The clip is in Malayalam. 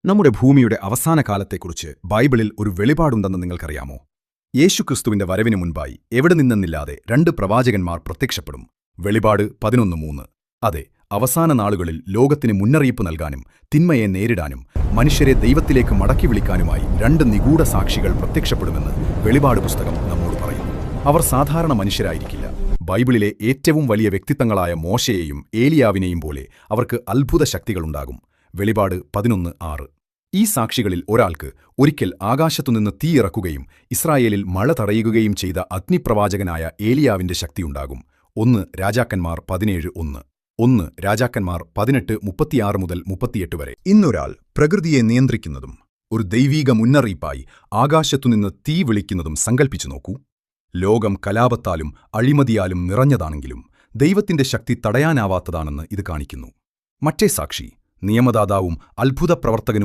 നമ്മുടെ ഭൂമിയുടെ അവസാന കാലത്തെക്കുറിച്ച് ബൈബിളിൽ ഒരു വെളിപാടുണ്ടെന്ന് നിങ്ങൾക്കറിയാമോ? യേശുക്രിസ്തുവിന്റെ വരവിനു മുൻപായി എവിടെ നിന്നെന്നില്ലാതെ 2 പ്രവാചകന്മാർ പ്രത്യക്ഷപ്പെടും. വെളിപാട് 11:3. അതെ, അവസാന നാളുകളിൽ ലോകത്തിന് മുന്നറിയിപ്പ് നൽകാനും തിന്മയെ നേരിടാനും മനുഷ്യരെ ദൈവത്തിലേക്ക് മടക്കി വിളിക്കാനുമായി 2 നിഗൂഢ സാക്ഷികൾ പ്രത്യക്ഷപ്പെടുമെന്ന് വെളിപാട് പുസ്തകം നമ്മോട് പറയുന്നു. അവർ സാധാരണ മനുഷ്യരായിരിക്കില്ല. ബൈബിളിലെ ഏറ്റവും വലിയ വ്യക്തിത്വങ്ങളായ മോശയെയും ഏലിയാവിനെയും പോലെ അവർക്ക് അത്ഭുത ശക്തികളുണ്ടാകും. വെളിപാട് 11:6. ഈ സാക്ഷികളിൽ ഒരാൾക്ക് ഒരിക്കൽ ആകാശത്തുനിന്ന് തീയിറക്കുകയും ഇസ്രായേലിൽ മഴ തടയുകയും ചെയ്ത അഗ്നിപ്രവാചകനായ ഏലിയാവിന്റെ ശക്തിയുണ്ടാകും. 1 രാജാക്കന്മാർ 17:1. 1 രാജാക്കന്മാർ 18:36-38 വരെ. ഇന്നൊരാൾ പ്രകൃതിയെ നിയന്ത്രിക്കുന്നതും ഒരു ദൈവീക മുന്നറിയിപ്പായി ആകാശത്തുനിന്ന് തീ വിളിക്കുന്നതും സങ്കൽപ്പിച്ചു നോക്കൂ. ലോകം കലാപത്താലും അഴിമതിയാലും നിറഞ്ഞതാണെങ്കിലും ദൈവത്തിന്റെ ശക്തി തടയാനാവാത്തതാണെന്ന് ഇത് കാണിക്കുന്നു. മറ്റേ സാക്ഷി നിയമദാതാവും അത്ഭുത പ്രവർത്തകനും